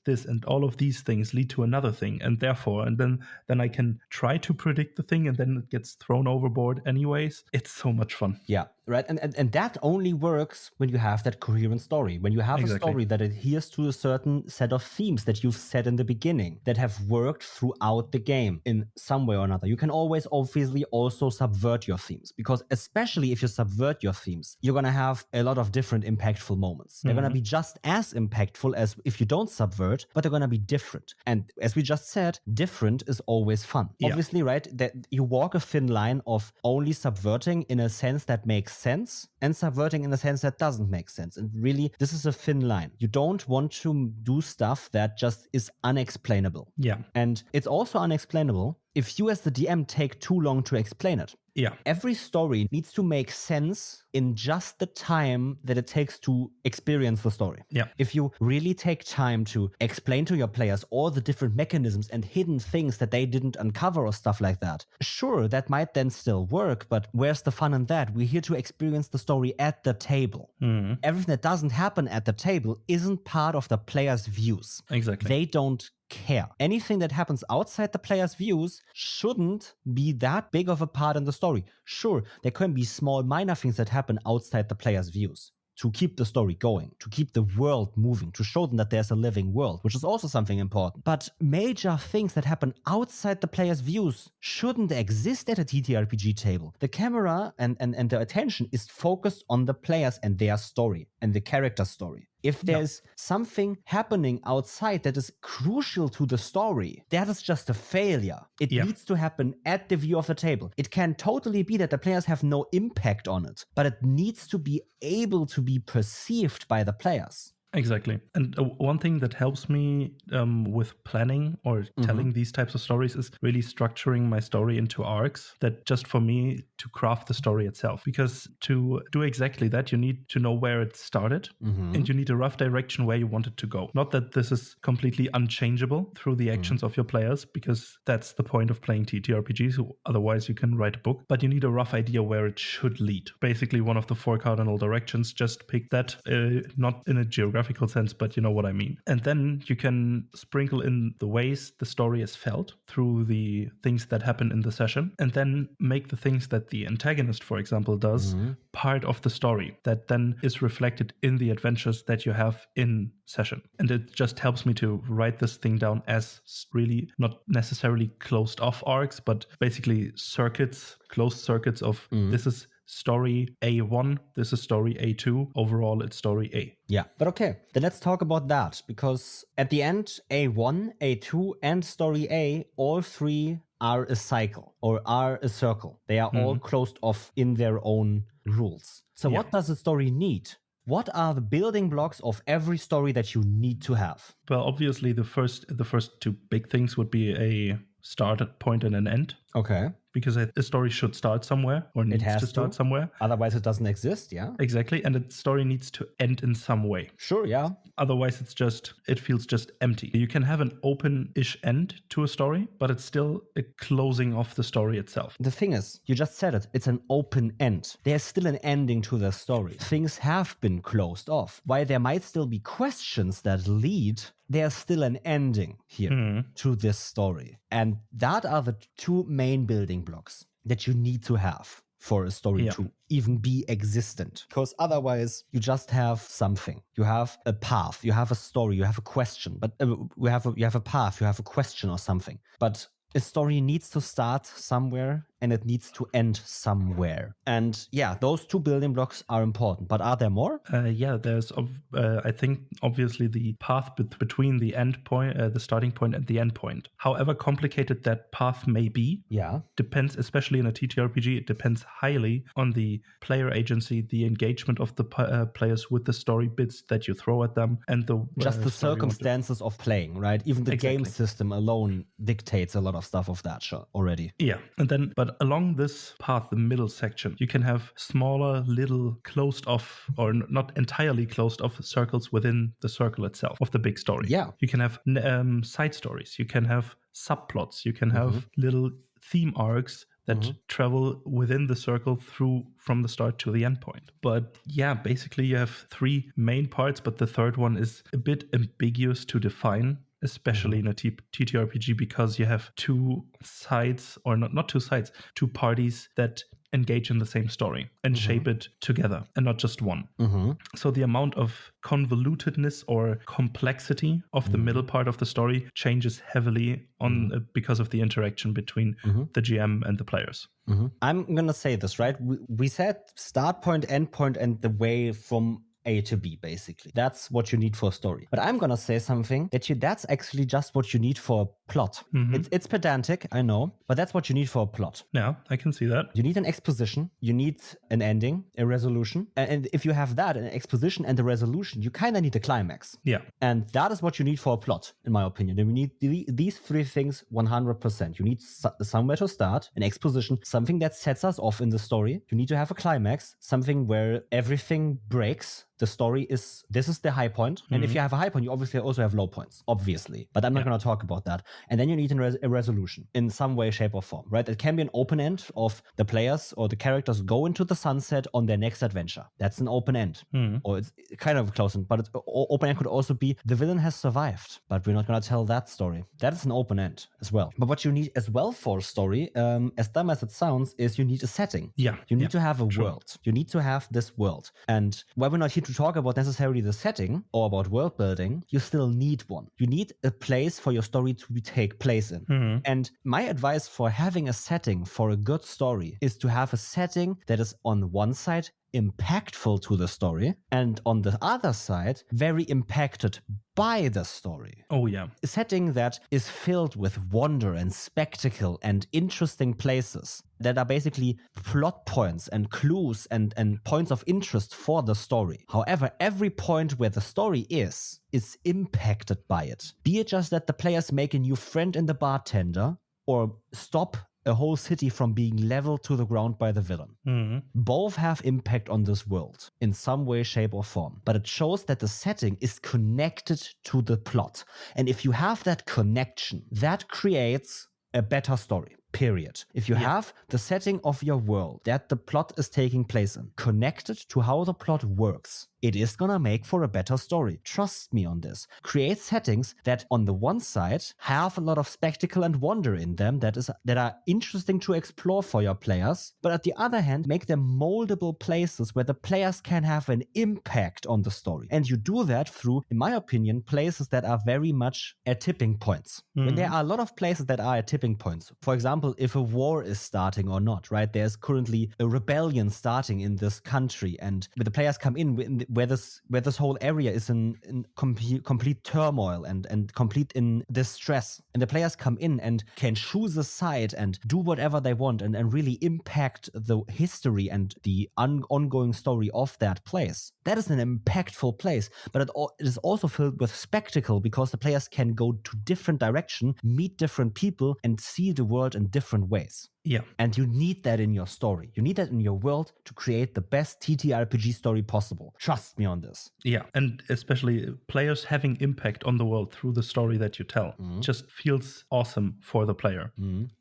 and all of these things lead to another thing, and therefore, and then I can try to predict the thing, and then it gets thrown overboard anyways. It's so much fun. Yeah, right. And that only works when you have that coherent story. When you have a story that adheres to a certain set of themes that you've set in the beginning that have worked throughout the game in some way or another. You can always obviously also subvert your themes, because especially if you subvert your themes, you're going to have a lot of different impactful moments. They're going to be just as impactful as if you don't subvert, but they're going to be different. And as we just said, different is always fun. Yeah. Obviously, right, that you walk a thin line of only subverting in a sense that makes sense and subverting in a sense that doesn't make sense. And really, this is a thin line. You don't want to do stuff that just is unexplainable. Yeah. And it's also unexplainable if you as the DM take too long to explain it. Yeah. Every story needs to make sense in just the time that it takes to experience the story. Yeah. If you really take time to explain to your players all the different mechanisms and hidden things that they didn't uncover or stuff like that, sure, that might then still work, but where's the fun in that? We're here to experience the story at the table. Everything that doesn't happen at the table isn't part of the player's views. Exactly. They don't care. Anything that happens outside the player's views shouldn't be that big of a part in the story. Sure, there can be small minor things that happen outside the player's views to keep the story going, to keep the world moving, to show them that there's a living world, which is also something important. But major things that happen outside the player's views shouldn't exist at a TTRPG table. The camera and the attention is focused on the players and their story and the character story. If there's something happening outside that is crucial to the story, that is just a failure. It needs to happen at the view of the table. It can totally be that the players have no impact on it, but it needs to be able to be perceived by the players. Exactly. And one thing that helps me with planning or telling these types of stories is really structuring my story into arcs that just for me to craft the story itself. Because to do exactly that, you need to know where it started and you need a rough direction where you want it to go. Not that this is completely unchangeable through the actions of your players, because that's the point of playing TTRPGs. Otherwise, you can write a book, but you need a rough idea where it should lead. Basically, one of the 4 cardinal directions, just pick that, not in a geographical sense, but you know what I mean. And then you can sprinkle in the ways the story is felt through the things that happen in the session, and then make the things that the antagonist, for example, does part of the story that then is reflected in the adventures that you have in session. And it just helps me to write this thing down as really not necessarily closed off arcs, but basically circuits, closed circuits of this is story A1, this is story A2, overall it's story A. Yeah, but okay, then let's talk about that, because at the end, A1, A2, and story A, all 3 are a cycle or are a circle. They are all closed off in their own rules. So what does a story need? What are the building blocks of every story that you need to have? Well, obviously the first 2 big things would be a start point and an end. Okay. Because a story should start somewhere or needs to start somewhere. Otherwise, it doesn't exist, yeah? Exactly. And the story needs to end in some way. Sure, yeah. Otherwise, it feels just empty. You can have an open-ish end to a story, but it's still a closing of the story itself. The thing is, you just said it, it's an open end. There's still an ending to the story. Things have been closed off. While there might still be questions that lead, there's still an ending here to this story. And that are the 2 main building blocks that you need to have for a story to even be existent. Because otherwise, you just have something. You have a path, you have a story, you have a question. But you have a path, you have a question or something. But a story needs to start somewhere and it needs to end somewhere. And yeah, those 2 building blocks are important. But are there more? There's, I think, obviously the path between the end point, the starting point and the end point. However complicated that path may be, depends, especially in a TTRPG, it depends highly on the player agency, the engagement of the players with the story bits that you throw at them, and the circumstances of playing, right? Even the game system alone dictates a lot of stuff of that already. Yeah, and then, but along this path, the middle section, you can have smaller, little closed off, or not entirely closed off circles within the circle itself of the big story. Yeah. You can have side stories, you can have subplots, you can have little theme arcs that travel within the circle through from the start to the end point. But yeah, basically you have 3 main parts, but the third one is a bit ambiguous to define, especially in a TTRPG, because you have 2 sides, or not 2 sides, 2 parties that engage in the same story and shape it together and not just one. So the amount of convolutedness or complexity of the middle part of the story changes heavily on because of the interaction between the GM and the players. I'm going to say this, right? We said start point, end point, and the way from A to B, basically. That's what you need for a story. But I'm gonna say something that's actually just what you need for a plot. It's pedantic, I know, but that's what you need for a plot. Yeah, I can see that. You need an exposition, you need an ending, a resolution. And if you have that, an exposition and a resolution, you kind of need a climax. Yeah. And that is what you need for a plot, in my opinion. And we need these 3 things 100%. You need somewhere to start, an exposition, something that sets us off in the story. You need to have a climax, something where everything breaks. The story is, this is the high point. And if you have a high point, you obviously also have low points, obviously. But I'm not going to talk about that. And then you need a resolution in some way, shape, or form, right? It can be an open end of the players or the characters go into the sunset on their next adventure. That's an open end. Or it's kind of close end, but open end could also be the villain has survived, but we're not going to tell that story. That is an open end as well. But what you need as well for a story, as dumb as it sounds, is you need a setting. Yeah. You need to have a world. You need to have this world. And while we're not here to talk about necessarily the setting or about world building, you still need one. You need a place for your story to take place in. And my advice for having a setting for a good story is to have a setting that is on one side impactful to the story, and on the other side, very impacted by the story. Oh, yeah. A setting that is filled with wonder and spectacle and interesting places that are basically plot points and clues and points of interest for the story. However, every point where the story is impacted by it. Be it just that the players make a new friend in the bartender, or stop a whole city from being leveled to the ground by the villain. Mm-hmm. Both have impact on this world in some way, shape, or form. But it shows that the setting is connected to the plot. And if you have that connection, that creates a better story. Period. If you have the setting of your world that the plot is taking place in connected to how the plot works, it is gonna make for a better story. Trust me on this. Create settings that on the one side have a lot of spectacle and wonder in them that are interesting to explore for your players, but at the other hand, make them moldable places where the players can have an impact on the story. And you do that through, in my opinion, places that are very much at tipping points. When there are a lot of places that are at tipping points, for example, if a war is starting or not, right? There's currently a rebellion starting in this country, and when the players come in, where this whole area is in complete turmoil and complete in distress, and the players come in and can choose a side and do whatever they want and really impact the history and the ongoing story of that place. That is an impactful place, but it is also filled with spectacle because the players can go to different direction, meet different people, and see the world in different ways. Yeah. And you need that in your story. You need that in your world to create the best TTRPG story possible. Trust me on this. Yeah. And especially players having impact on the world through the story that you tell just feels awesome for the player.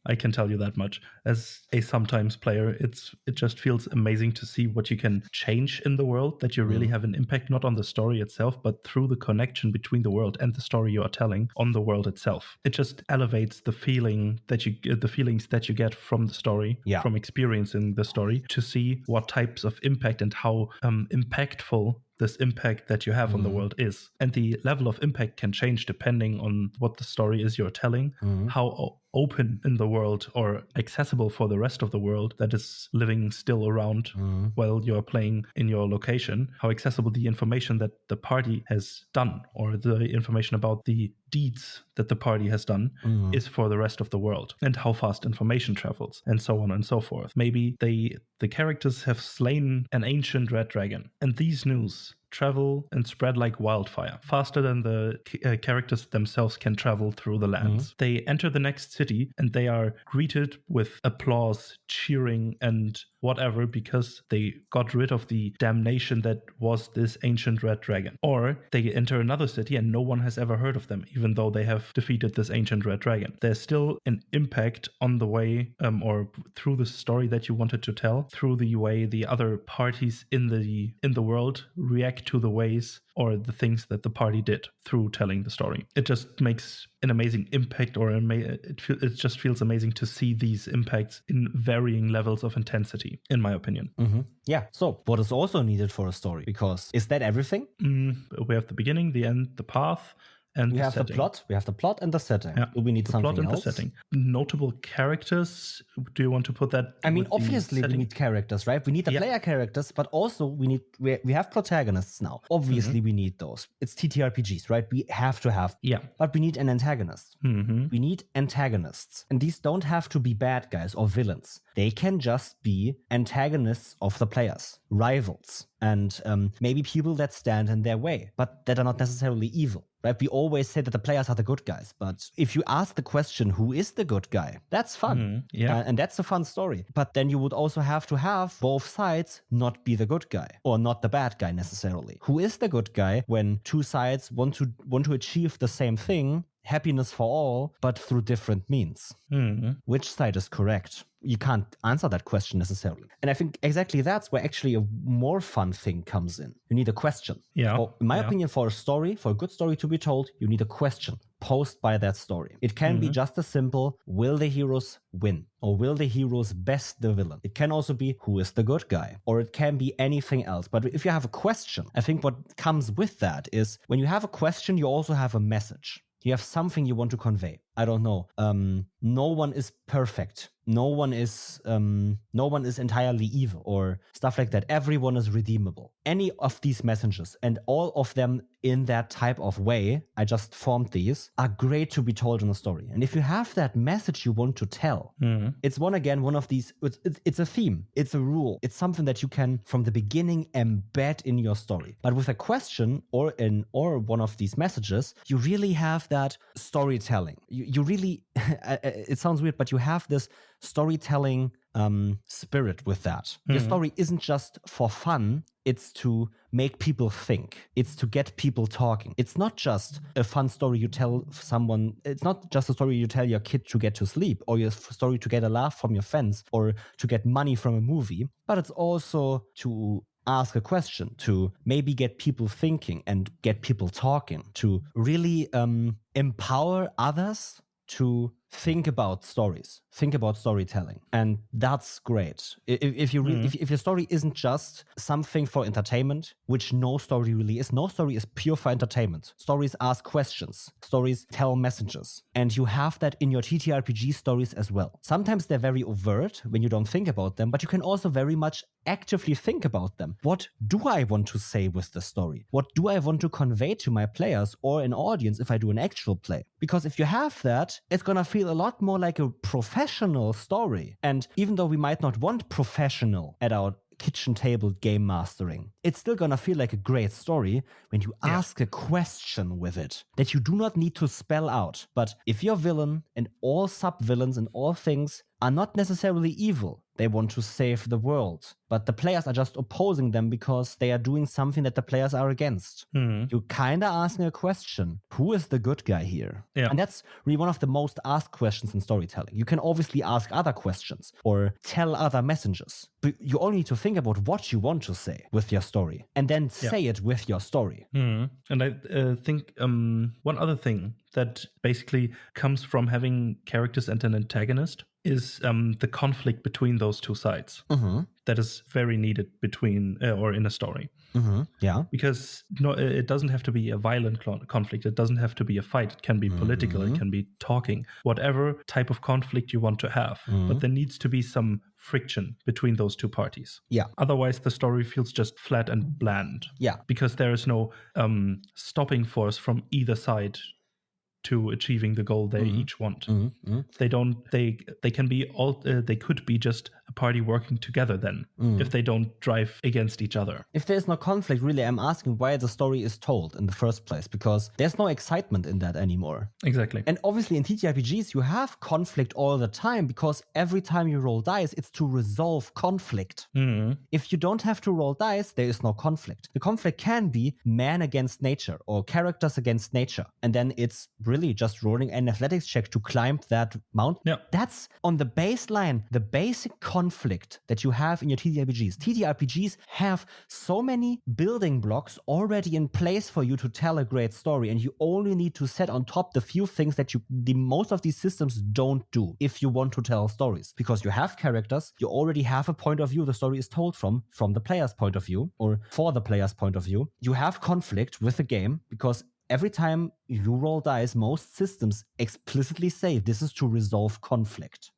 I can tell you that much. As a sometimes player, it just feels amazing to see what you can change in the world, that you really have an impact, not on the story itself, but through the connection between the world and the story you are telling on the world itself. It just elevates the feelings that you get from the story, from experiencing the story, to see what types of impact and how impactful this impact that you have on the world is. And the level of impact can change depending on what the story is you're telling, how open in the world or accessible for the rest of the world that is living still around while you're playing in your location, how accessible the information that the party has done or the information about the deeds that the party has done is for the rest of the world, and how fast information travels, and so on and so forth. Maybe the characters have slain an ancient red dragon, and these news travel and spread like wildfire, faster than the characters themselves can travel through the lands. They enter the next city and they are greeted with applause, cheering, and whatever, because they got rid of the damnation that was this ancient red dragon. Or they enter another city and no one has ever heard of them, even though they have defeated this ancient red dragon. There's still an impact on the way or through the story that you wanted to tell, through the way the other parties in the world react to the ways or the things that the party did through telling the story. It just makes an amazing impact, or it just feels amazing to see these impacts in varying levels of intensity, in my opinion. Yeah. So what is also needed for a story? Because is that everything? We have the beginning, the end, the path, and we have setting. the plot. We have the plot and the setting. Yeah. Do we need the something plot and else? The setting. Notable characters. Do you want to put that? I mean, with the obviously we setting? need characters, right? We need the player characters, but also we have protagonists now. Obviously we need those. It's TTRPGs, right? We have to have. Yeah. But we need an antagonist. We need antagonists. And these don't have to be bad guys or villains. They can just be antagonists of the players, rivals, and maybe people that stand in their way, but that are not necessarily evil. Right? We always say that the players are the good guys, but if you ask the question, who is the good guy? That's fun. And that's a fun story. But then you would also have to have both sides not be the good guy or not the bad guy necessarily. Who is the good guy when two sides want to achieve the same thing, happiness for all, but through different means? Which side is correct? You can't answer that question necessarily. And I think exactly that's where actually a more fun thing comes in. You need a question. In my opinion, for a good story to be told, you need a question posed by that story. It can be just as simple, will the heroes win? Or will the heroes best the villain? It can also be, who is the good guy? Or it can be anything else. But if you have a question, I think what comes with that is, when you have a question, you also have a message. You have something you want to convey. I don't know, no one is perfect. No one is entirely evil or stuff like that. Everyone is redeemable. Any of these messages, and all of them in that type of way, I just formed these, are great to be told in a story. And if you have that message you want to tell, it's one of these, it's a theme, it's a rule, it's something that you can from the beginning embed in your story. But with a question or one of these messages, you really have that storytelling. You really, it sounds weird, but you have this storytelling spirit with that. Your story isn't just for fun. It's to make people think. It's to get people talking. It's not just a fun story you tell someone. It's not just a story you tell your kid to get to sleep, or your story to get a laugh from your friends, or to get money from a movie. But it's also to ask a question, to maybe get people thinking and get people talking, to really empower others to think about stories, think about storytelling. And that's great. If your story isn't just something for entertainment, which no story really is, no story is pure for entertainment. Stories ask questions, stories tell messages. And you have that in your TTRPG stories as well. Sometimes they're very overt when you don't think about them, but you can also very much actively think about them. What do I want to say with the story? What do I want to convey to my players or an audience if I do an actual play? Because if you have that, it's gonna feel a lot more like a professional story. And even though we might not want professional at our kitchen table game mastering, it's still gonna feel like a great story when you ask a question with it that you do not need to spell out. But if your villain and all sub-villains and all things are not necessarily evil, they want to save the world, but the players are just opposing them because they are doing something that the players are against. You're kind of asking a question. Who is the good guy here? Yeah. And that's really one of the most asked questions in storytelling. You can obviously ask other questions or tell other messages, but you only need to think about what you want to say with your story and then say it with your story. And I think one other thing that basically comes from having characters and an antagonist is the conflict between those two sides. That is very needed between or in a story. Yeah. Because it doesn't have to be a violent conflict. It doesn't have to be a fight. It can be political. It can be talking. Whatever type of conflict you want to have. But there needs to be some friction between those two parties. Yeah. Otherwise, the story feels just flat and bland. Yeah. Because there is no stopping force from either side to achieving the goal they each want. They don't. They can be all. They could be just a party working together then, if they don't drive against each other. If there's no conflict, really, I'm asking why the story is told in the first place, because there's no excitement in that anymore. Exactly. And obviously in TTRPGs, you have conflict all the time, because every time you roll dice, it's to resolve conflict. If you don't have to roll dice, there is no conflict. The conflict can be man against nature or characters against nature. And then it's really just rolling an athletics check to climb that mountain. Yeah. That's on the baseline, the basic conflict that you have in your TTRPGs. TTRPGs have so many building blocks already in place for you to tell a great story, and you only need to set on top the few things that the most of these systems don't do if you want to tell stories. Because you have characters, you already have a point of view the story is told from the player's point of view, or for the player's point of view. You have conflict with the game, because every time you roll dice, most systems explicitly say this is to resolve conflict.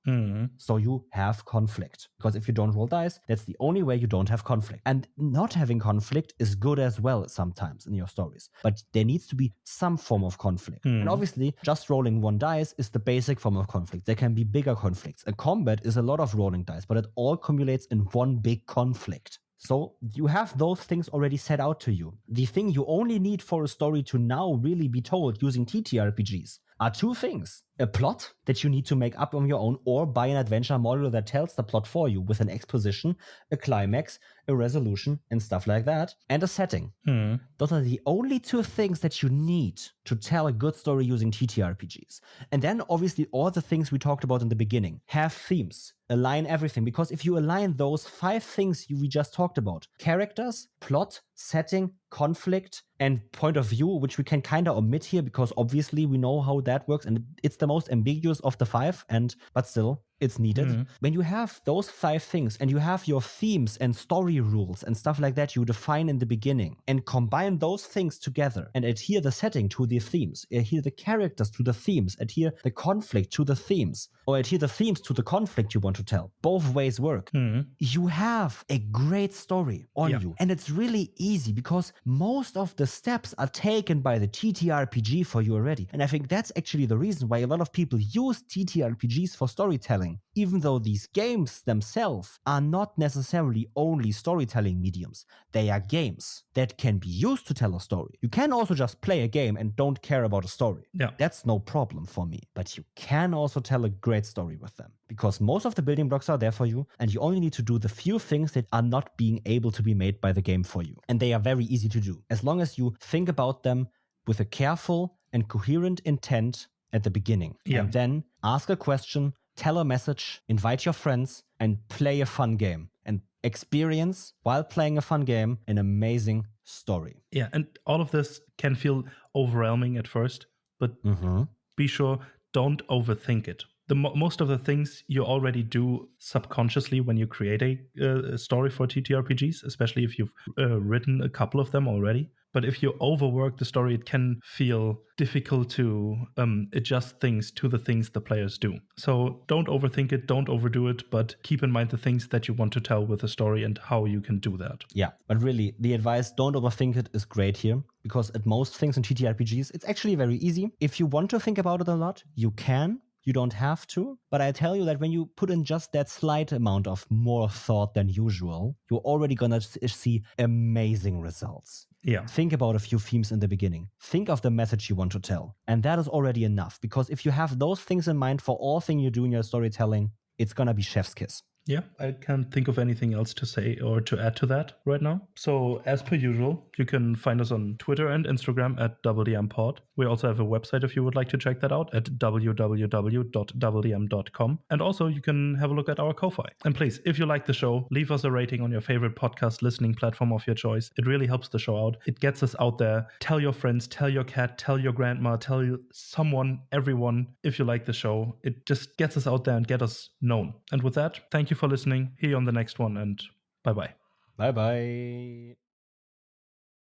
So you have conflict. Because if you don't roll dice, that's the only way you don't have conflict. And not having conflict is good as well sometimes in your stories. But there needs to be some form of conflict. And obviously, just rolling one dice is the basic form of conflict. There can be bigger conflicts. A combat is a lot of rolling dice, but it all accumulates in one big conflict. So you have those things already set out to you. The thing you only need for a story to now really be told using TTRPGs are two things. A plot that you need to make up on your own, or buy an adventure module that tells the plot for you with an exposition, a climax, a resolution, and stuff like that, and a setting. Those are the only two things that you need to tell a good story using TTRPGs. And then obviously all the things we talked about in the beginning. Have themes. Align everything, because if you align those 5 things we just talked about, characters, plot, setting, conflict, and point of view, which we can kind of omit here because obviously we know how that works and it's the most ambiguous of the 5, but still, it's needed. When you have those 5 things and you have your themes and story rules and stuff like that you define in the beginning and combine those things together and adhere the setting to the themes, adhere the characters to the themes, adhere the conflict to the themes, or adhere the themes to the conflict you want to tell. Both ways work. You have a great story on you. And it's really easy because most of the steps are taken by the TTRPG for you already. And I think that's actually the reason why a lot of people use TTRPGs for storytelling, even though these games themselves are not necessarily only storytelling mediums. They are games that can be used to tell a story. You can also just play a game and don't care about a story. That's no problem for me. But you can also tell a great story with them because most of the building blocks are there for you and you only need to do the few things that are not being able to be made by the game for you. And they are very easy to do as long as you think about them with a careful and coherent intent at the beginning. And then ask a question, tell a message, invite your friends, and play a fun game. And experience, while playing a fun game, an amazing story. Yeah, and all of this can feel overwhelming at first, but be sure, don't overthink it. Most of the things you already do subconsciously when you create a story for TTRPGs, especially if you've written a couple of them already. But if you overwork the story, it can feel difficult to adjust things to the things the players do. So don't overthink it, don't overdo it, but keep in mind the things that you want to tell with the story and how you can do that. Yeah, but really, the advice, don't overthink it, is great here. Because at most things in TTRPGs, it's actually very easy. If you want to think about it a lot, you can. You don't have to, but I tell you that when you put in just that slight amount of more thought than usual, you're already gonna see amazing results. Yeah. Think about a few themes in the beginning. Think of the message you want to tell. And that is already enough, because if you have those things in mind for all things you do in your storytelling, it's gonna be chef's kiss. Yeah, I can't think of anything else to say or to add to that right now. So as per usual, you can find us on Twitter and Instagram at DoubleDMPod. We also have a website if you would like to check that out at www.doubledm.com. And also you can have a look at our Ko-Fi. And please, if you like the show, leave us a rating on your favorite podcast listening platform of your choice. It really helps the show out. It gets us out there. Tell your friends, tell your cat, tell your grandma, tell someone, everyone, if you like the show. It just gets us out there and get us known. And with that, thank you for listening. See you on the next one, and bye-bye. Bye-bye.